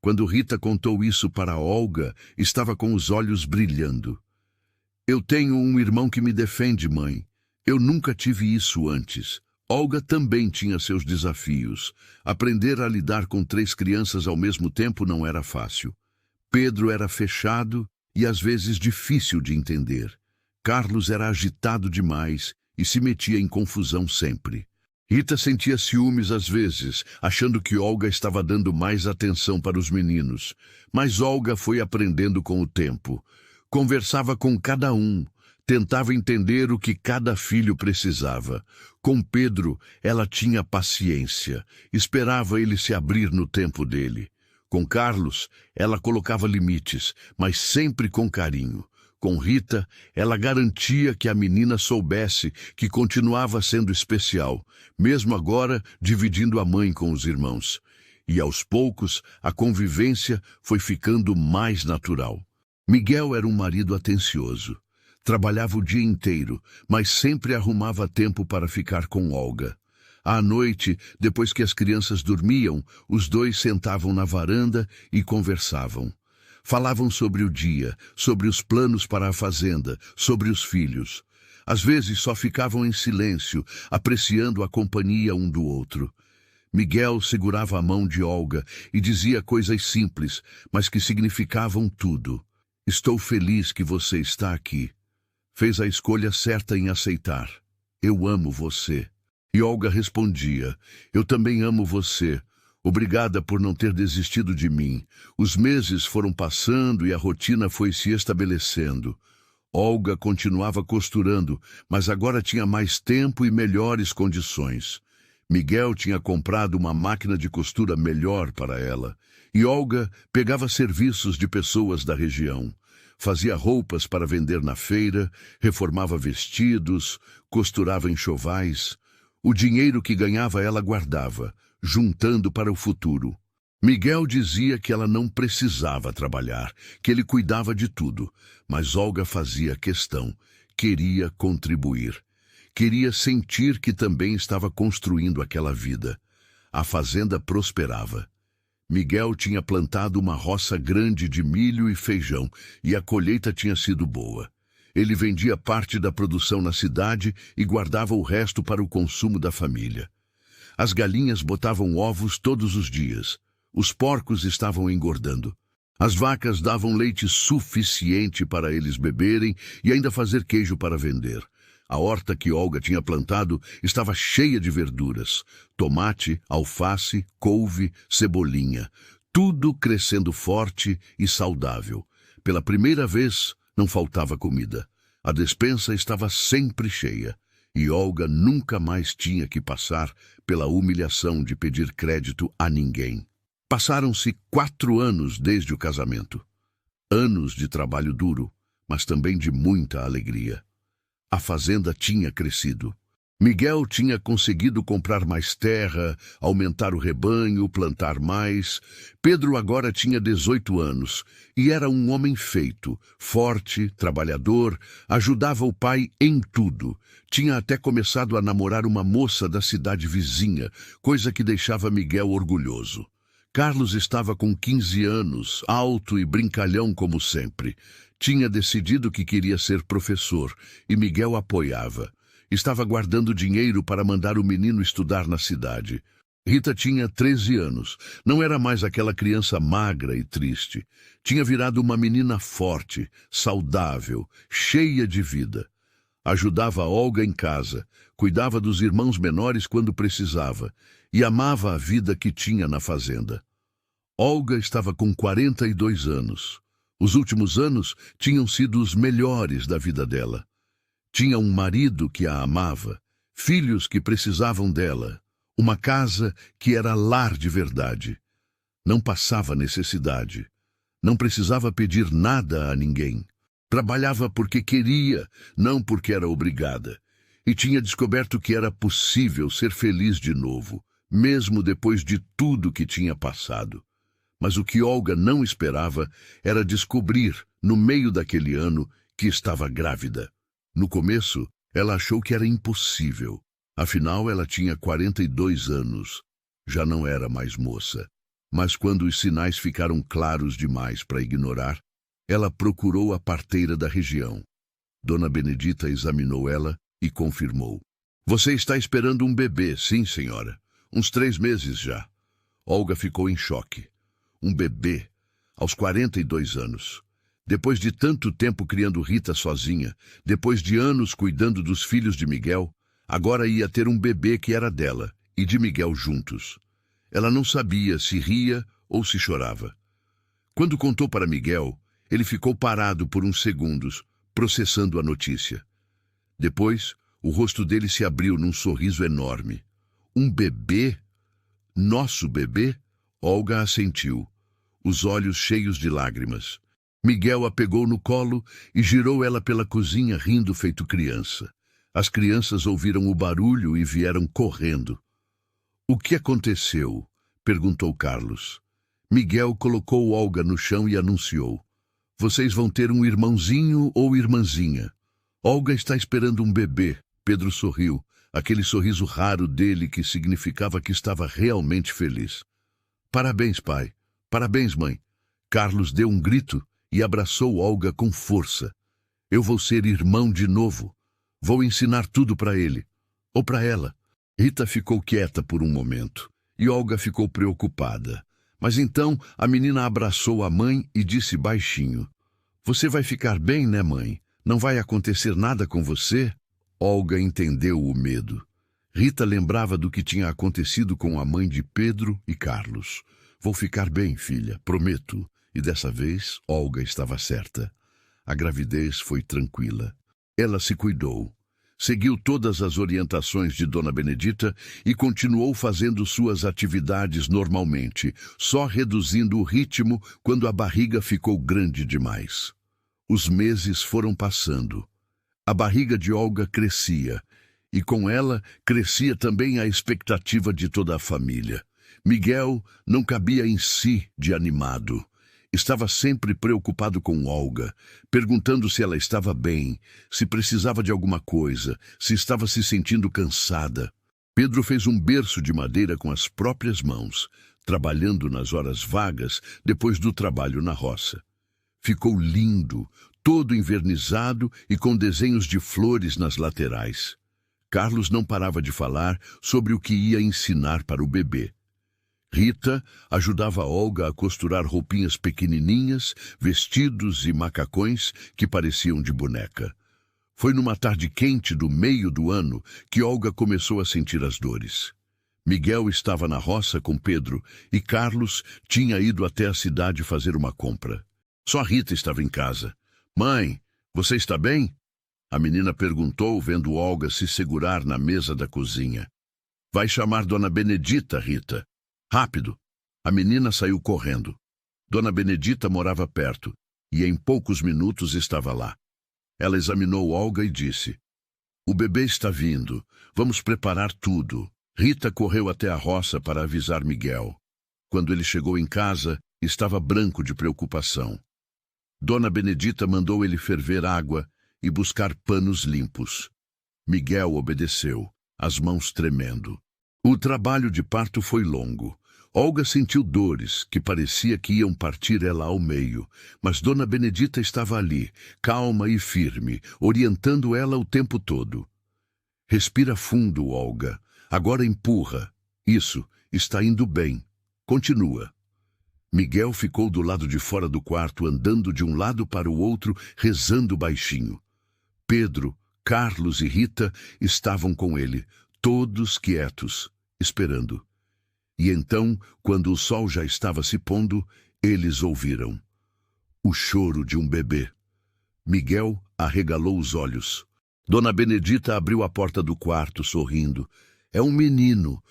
Quando Rita contou isso para Olga, estava com os olhos brilhando. "Eu tenho um irmão que me defende, mãe. Eu nunca tive isso antes." Olga também tinha seus desafios. Aprender a lidar com 3 crianças ao mesmo tempo não era fácil. Pedro era fechado e às vezes difícil de entender. Carlos era agitado demais e se metia em confusão sempre. Rita sentia ciúmes às vezes, achando que Olga estava dando mais atenção para os meninos. Mas Olga foi aprendendo com o tempo. Conversava com cada um, Tentava entender o que cada filho precisava. Com Pedro, ela tinha paciência, esperava ele se abrir no tempo dele. Com Carlos, ela colocava limites, mas sempre com carinho. Com Rita, ela garantia que a menina soubesse que continuava sendo especial, mesmo agora dividindo a mãe com os irmãos. E aos poucos, a convivência foi ficando mais natural. Miguel era um marido atencioso. Trabalhava o dia inteiro, mas sempre arrumava tempo para ficar com Olga. À noite, depois que as crianças dormiam, os dois sentavam na varanda e conversavam. Falavam sobre o dia, sobre os planos para a fazenda, sobre os filhos. Às vezes só ficavam em silêncio, apreciando a companhia um do outro. Miguel segurava a mão de Olga e dizia coisas simples, mas que significavam tudo. Estou feliz que você está aqui. Fez a escolha certa em aceitar. Eu amo você. E Olga respondia, eu também amo você. Obrigada por não ter desistido de mim. Os meses foram passando e a rotina foi se estabelecendo. Olga continuava costurando, mas agora tinha mais tempo e melhores condições. Miguel tinha comprado uma máquina de costura melhor para ela. E Olga pegava serviços de pessoas da região. Fazia roupas para vender na feira, reformava vestidos, costurava enxovais. O dinheiro que ganhava ela guardava, juntando para o futuro. Miguel dizia que ela não precisava trabalhar, que ele cuidava de tudo, mas Olga fazia questão, queria contribuir. Queria sentir que também estava construindo aquela vida. A fazenda prosperava. Miguel tinha plantado uma roça grande de milho e feijão, e a colheita tinha sido boa. Ele vendia parte da produção na cidade e guardava o resto para o consumo da família. As galinhas botavam ovos todos os dias. Os porcos estavam engordando. As vacas davam leite suficiente para eles beberem e ainda fazer queijo para vender. A horta que Olga tinha plantado estava cheia de verduras. Tomate, alface, couve, cebolinha. Tudo crescendo forte e saudável. Pela primeira vez, não faltava comida. A despensa estava sempre cheia. E Olga nunca mais tinha que passar pela humilhação de pedir crédito a ninguém. Passaram-se 4 anos desde o casamento. Anos de trabalho duro, mas também de muita alegria. A fazenda tinha crescido. Miguel tinha conseguido comprar mais terra, aumentar o rebanho, plantar mais. Pedro agora tinha 18 anos e era um homem feito, forte, trabalhador, ajudava o pai em tudo. Tinha até começado a namorar uma moça da cidade vizinha, coisa que deixava Miguel orgulhoso. Carlos estava com 15 anos, alto e brincalhão como sempre. Tinha decidido que queria ser professor e Miguel apoiava. Estava guardando dinheiro para mandar o menino estudar na cidade. Rita tinha 13 anos. Não era mais aquela criança magra e triste. Tinha virado uma menina forte, saudável, cheia de vida. Ajudava a Olga em casa, cuidava dos irmãos menores quando precisava e amava a vida que tinha na fazenda. Olga estava com 42 anos. Os últimos anos tinham sido os melhores da vida dela. Tinha um marido que a amava, filhos que precisavam dela, uma casa que era lar de verdade. Não passava necessidade. Não precisava pedir nada a ninguém. Trabalhava porque queria, não porque era obrigada. E tinha descoberto que era possível ser feliz de novo, mesmo depois de tudo que tinha passado. Mas o que Olga não esperava era descobrir, no meio daquele ano, que estava grávida. No começo, ela achou que era impossível. Afinal, ela tinha 42 anos. Já não era mais moça. Mas quando os sinais ficaram claros demais para ignorar, ela procurou a parteira da região. Dona Benedita examinou ela e confirmou. Você está esperando um bebê, sim, senhora. Uns 3 meses já. Olga ficou em choque. Um bebê, aos 42 anos. Depois de tanto tempo criando Rita sozinha, depois de anos cuidando dos filhos de Miguel, agora ia ter um bebê que era dela e de Miguel juntos. Ela não sabia se ria ou se chorava. Quando contou para Miguel, ele ficou parado por uns segundos, processando a notícia. Depois, o rosto dele se abriu num sorriso enorme. Um bebê? Nosso bebê? Olga assentiu, os olhos cheios de lágrimas. Miguel a pegou no colo e girou ela pela cozinha rindo feito criança. As crianças ouviram o barulho e vieram correndo. O que aconteceu? Perguntou Carlos. Miguel colocou Olga no chão e anunciou. Vocês vão ter um irmãozinho ou irmãzinha. Olga está esperando um bebê. Pedro sorriu, aquele sorriso raro dele que significava que estava realmente feliz. Parabéns, pai. Parabéns, mãe. Carlos deu um grito e abraçou Olga com força. Eu vou ser irmão de novo. Vou ensinar tudo para ele. Ou para ela. Rita ficou quieta por um momento e Olga ficou preocupada. Mas então a menina abraçou a mãe e disse baixinho. Você vai ficar bem, né, mãe? Não vai acontecer nada com você? Olga entendeu o medo. Rita lembrava do que tinha acontecido com a mãe de Pedro e Carlos. Vou ficar bem, filha, prometo. E dessa vez, Olga estava certa. A gravidez foi tranquila. Ela se cuidou. Seguiu todas as orientações de Dona Benedita e continuou fazendo suas atividades normalmente, só reduzindo o ritmo quando a barriga ficou grande demais. Os meses foram passando. A barriga de Olga crescia, e com ela crescia também a expectativa de toda a família. Miguel não cabia em si de animado. Estava sempre preocupado com Olga, perguntando se ela estava bem, se precisava de alguma coisa, se estava se sentindo cansada. Pedro fez um berço de madeira com as próprias mãos, trabalhando nas horas vagas depois do trabalho na roça. Ficou lindo, todo envernizado e com desenhos de flores nas laterais. Carlos não parava de falar sobre o que ia ensinar para o bebê. Rita ajudava Olga a costurar roupinhas pequenininhas, vestidos e macacões que pareciam de boneca. Foi numa tarde quente do meio do ano que Olga começou a sentir as dores. Miguel estava na roça com Pedro e Carlos tinha ido até a cidade fazer uma compra. Só Rita estava em casa. Mãe, você está bem? A menina perguntou, vendo Olga se segurar na mesa da cozinha. Vai chamar Dona Benedita, Rita. Rápido! A menina saiu correndo. Dona Benedita morava perto, e em poucos minutos estava lá. Ela examinou Olga e disse, o bebê está vindo, vamos preparar tudo. Rita correu até a roça para avisar Miguel. Quando ele chegou em casa, estava branco de preocupação. Dona Benedita mandou ele ferver água e buscar panos limpos. Miguel obedeceu, as mãos tremendo. O trabalho de parto foi longo. Olga sentiu dores que parecia que iam partir ela ao meio, mas Dona Benedita estava ali, calma e firme, orientando ela o tempo todo. Respira fundo, Olga. Agora empurra. Isso, está indo bem. Continua. Miguel ficou do lado de fora do quarto, andando de um lado para o outro, rezando baixinho. Pedro, Carlos e Rita estavam com ele, todos quietos, esperando. E então, quando o sol já estava se pondo, eles ouviram o choro de um bebê. Miguel arregalou os olhos. Dona Benedita abriu a porta do quarto, sorrindo. É um menino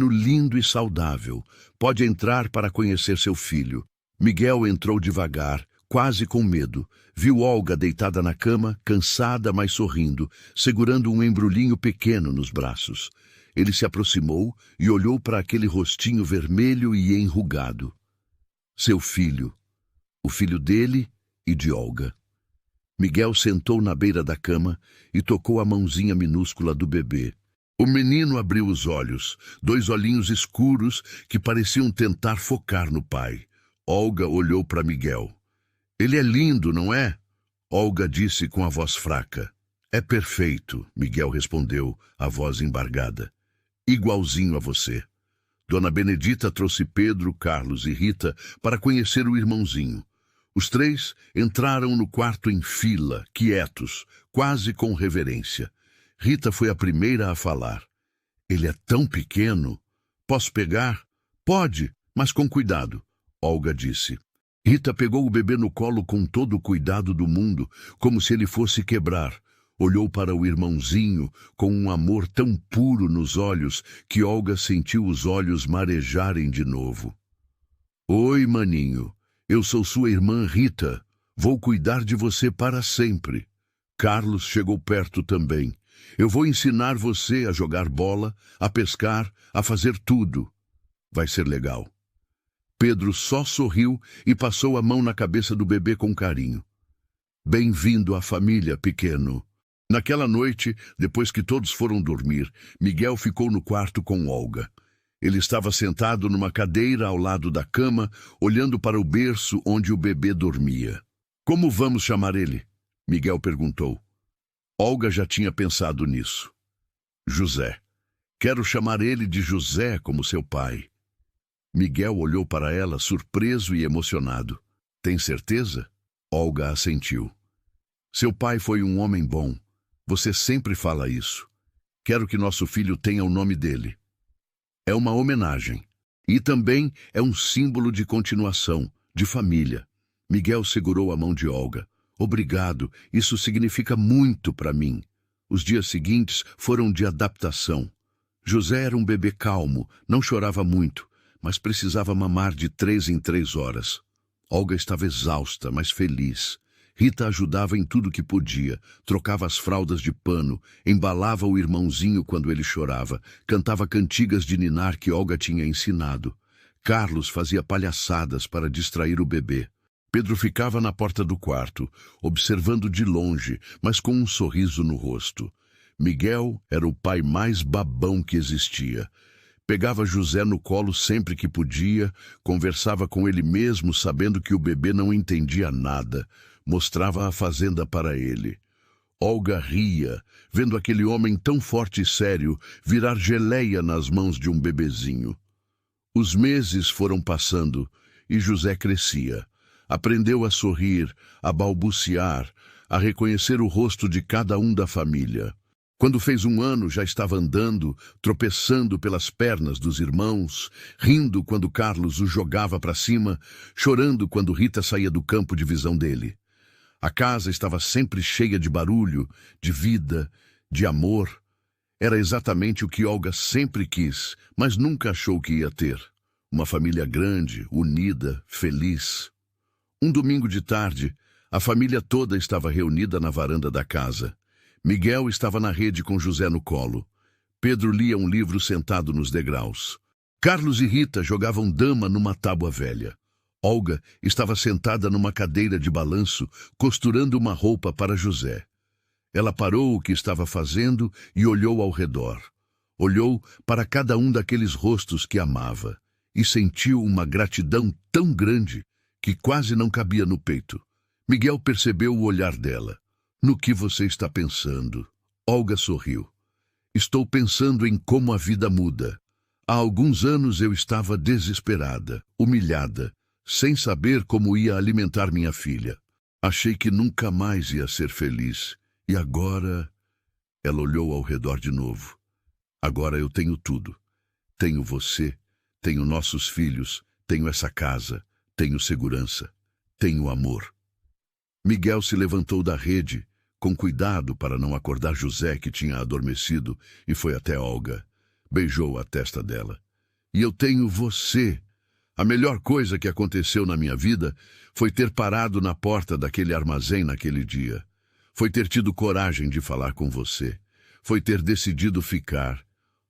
lindo e saudável. Pode entrar para conhecer seu filho. Miguel entrou devagar, quase com medo. Viu Olga deitada na cama, cansada, mas sorrindo, segurando um embrulhinho pequeno nos braços. Ele se aproximou e olhou para aquele rostinho vermelho e enrugado. Seu filho, o filho dele e de Olga. Miguel sentou na beira da cama e tocou a mãozinha minúscula do bebê. O menino abriu os olhos, dois olhinhos escuros que pareciam tentar focar no pai. Olga olhou para Miguel. Ele é lindo, não é? Olga disse com a voz fraca. É perfeito, Miguel respondeu, a voz embargada. Igualzinho a você. Dona Benedita trouxe Pedro, Carlos e Rita para conhecer o irmãozinho. Os três entraram no quarto em fila, quietos, quase com reverência. Rita foi a primeira a falar. Ele é tão pequeno. Posso pegar? Pode, mas com cuidado, Olga disse. Rita pegou o bebê no colo com todo o cuidado do mundo, como se ele fosse quebrar. Olhou para o irmãozinho com um amor tão puro nos olhos que Olga sentiu os olhos marejarem de novo. Oi, maninho. Eu sou sua irmã Rita. Vou cuidar de você para sempre. Carlos chegou perto também. Eu vou ensinar você a jogar bola, a pescar, a fazer tudo. Vai ser legal. Pedro só sorriu e passou a mão na cabeça do bebê com carinho. Bem-vindo à família, pequeno. Naquela noite, depois que todos foram dormir, Miguel ficou no quarto com Olga. Ele estava sentado numa cadeira ao lado da cama, olhando para o berço onde o bebê dormia. Como vamos chamar ele? Miguel perguntou. Olga já tinha pensado nisso. José. Quero chamar ele de José como seu pai. Miguel olhou para ela, surpreso e emocionado. Tem certeza? Olga assentiu. Seu pai foi um homem bom. Você sempre fala isso. Quero que nosso filho tenha o nome dele. É uma homenagem. E também é um símbolo de continuação, de família. Miguel segurou a mão de Olga. Obrigado, isso significa muito para mim. Os dias seguintes foram de adaptação. José era um bebê calmo, não chorava muito, mas precisava mamar de 3 em 3 horas. Olga estava exausta, mas feliz. Rita ajudava em tudo que podia, trocava as fraldas de pano, embalava o irmãozinho quando ele chorava, cantava cantigas de ninar que Olga tinha ensinado. Carlos fazia palhaçadas para distrair o bebê. Pedro ficava na porta do quarto, observando de longe, mas com um sorriso no rosto. Miguel era o pai mais babão que existia. Pegava José no colo sempre que podia, conversava com ele mesmo sabendo que o bebê não entendia nada, mostrava a fazenda para ele. Olga ria, vendo aquele homem tão forte e sério virar geleia nas mãos de um bebezinho. Os meses foram passando e José crescia. Aprendeu a sorrir, a balbuciar, a reconhecer o rosto de cada um da família. Quando fez 1 ano, já estava andando, tropeçando pelas pernas dos irmãos, rindo quando Carlos o jogava para cima, chorando quando Rita saía do campo de visão dele. A casa estava sempre cheia de barulho, de vida, de amor. Era exatamente o que Olga sempre quis, mas nunca achou que ia ter. Uma família grande, unida, feliz. Um domingo de tarde, a família toda estava reunida na varanda da casa. Miguel estava na rede com José no colo. Pedro lia um livro sentado nos degraus. Carlos e Rita jogavam dama numa tábua velha. Olga estava sentada numa cadeira de balanço, costurando uma roupa para José. Ela parou o que estava fazendo e olhou ao redor. Olhou para cada um daqueles rostos que amava e sentiu uma gratidão tão grande que quase não cabia no peito. Miguel percebeu o olhar dela. No que você está pensando? Olga sorriu. Estou pensando em como a vida muda. Há alguns anos eu estava desesperada, humilhada, sem saber como ia alimentar minha filha. Achei que nunca mais ia ser feliz. E agora... Ela olhou ao redor de novo. Agora eu tenho tudo. Tenho você, tenho nossos filhos, tenho essa casa, tenho segurança, tenho amor. Miguel se levantou da rede, com cuidado para não acordar José, que tinha adormecido, e foi até Olga. Beijou a testa dela. E eu tenho você. A melhor coisa que aconteceu na minha vida foi ter parado na porta daquele armazém naquele dia. Foi ter tido coragem de falar com você. Foi ter decidido ficar.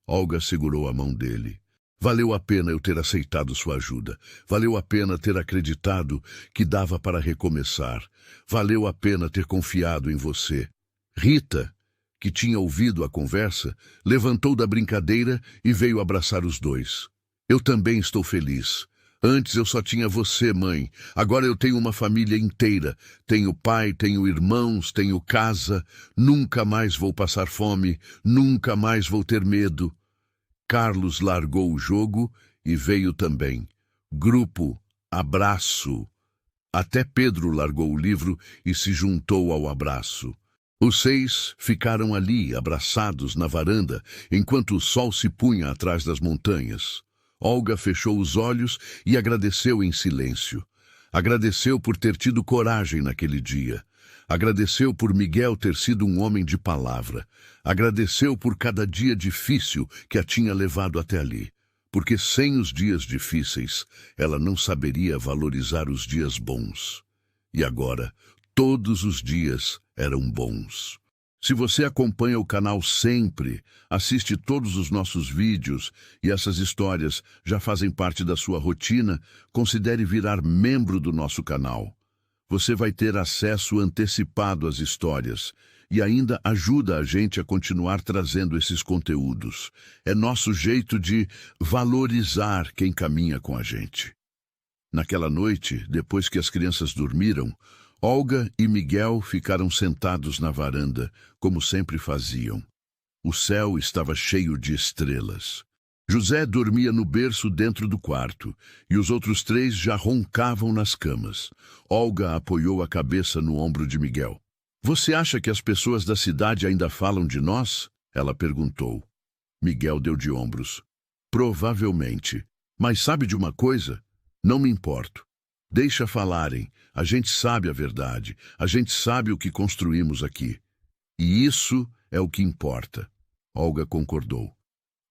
Olga segurou a mão dele. Valeu a pena eu ter aceitado sua ajuda. Valeu a pena ter acreditado que dava para recomeçar. Valeu a pena ter confiado em você. Rita, que tinha ouvido a conversa, levantou da brincadeira e veio abraçar os dois. Eu também estou feliz. Antes eu só tinha você, mãe. Agora eu tenho uma família inteira. Tenho pai, tenho irmãos, tenho casa. Nunca mais vou passar fome. Nunca mais vou ter medo. Carlos largou o jogo e veio também. Grupo, abraço. Até Pedro largou o livro e se juntou ao abraço. Os 6 ficaram ali, abraçados na varanda, enquanto o sol se punha atrás das montanhas. Olga fechou os olhos e agradeceu em silêncio. Agradeceu por ter tido coragem naquele dia. Agradeceu por Miguel ter sido um homem de palavra. Agradeceu por cada dia difícil que a tinha levado até ali. Porque sem os dias difíceis, ela não saberia valorizar os dias bons. E agora, todos os dias eram bons. Se você acompanha o canal sempre, assiste todos os nossos vídeos e essas histórias já fazem parte da sua rotina, considere virar membro do nosso canal. Você vai ter acesso antecipado às histórias e ainda ajuda a gente a continuar trazendo esses conteúdos. É nosso jeito de valorizar quem caminha com a gente. Naquela noite, depois que as crianças dormiram, Olga e Miguel ficaram sentados na varanda, como sempre faziam. O céu estava cheio de estrelas. José dormia no berço dentro do quarto, e os outros três já roncavam nas camas. Olga apoiou a cabeça no ombro de Miguel. "Você acha que as pessoas da cidade ainda falam de nós?" ela perguntou. Miguel deu de ombros. "Provavelmente. Mas sabe de uma coisa? Não me importo. Deixa falarem. A gente sabe a verdade. A gente sabe o que construímos aqui. E isso é o que importa." Olga concordou.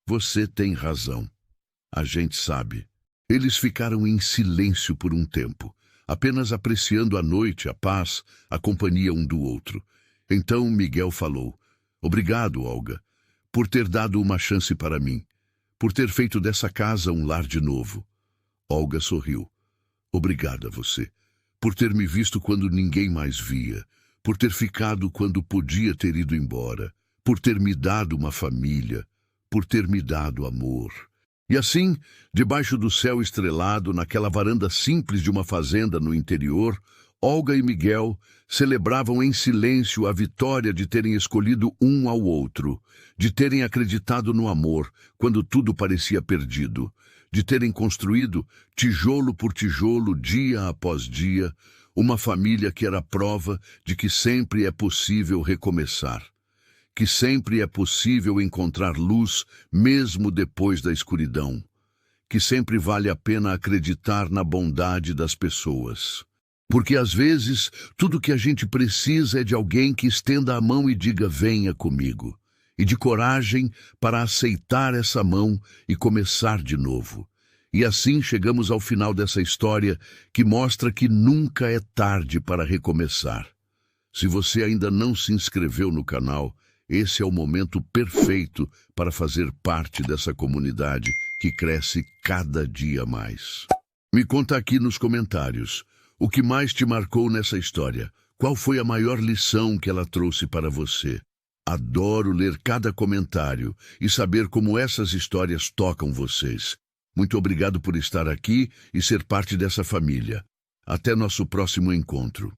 "Você tem razão. A gente sabe." Eles ficaram em silêncio por um tempo, apenas apreciando a noite, a paz, a companhia um do outro. Então Miguel falou: "Obrigado, Olga, por ter dado uma chance para mim, por ter feito dessa casa um lar de novo." Olga sorriu. "Obrigado a você, por ter me visto quando ninguém mais via, por ter ficado quando podia ter ido embora, por ter me dado uma família, por ter me dado amor." E assim, debaixo do céu estrelado, naquela varanda simples de uma fazenda no interior, Olga e Miguel celebravam em silêncio a vitória de terem escolhido um ao outro, de terem acreditado no amor quando tudo parecia perdido, de terem construído, tijolo por tijolo, dia após dia, uma família que era prova de que sempre é possível recomeçar, que sempre é possível encontrar luz mesmo depois da escuridão, que sempre vale a pena acreditar na bondade das pessoas. Porque às vezes tudo que a gente precisa é de alguém que estenda a mão e diga: "Venha comigo", e de coragem para aceitar essa mão e começar de novo. E assim chegamos ao final dessa história que mostra que nunca é tarde para recomeçar. Se você ainda não se inscreveu no canal, esse é o momento perfeito para fazer parte dessa comunidade que cresce cada dia mais. Me conta aqui nos comentários o que mais te marcou nessa história. Qual foi a maior lição que ela trouxe para você? Adoro ler cada comentário e saber como essas histórias tocam vocês. Muito obrigado por estar aqui e ser parte dessa família. Até nosso próximo encontro.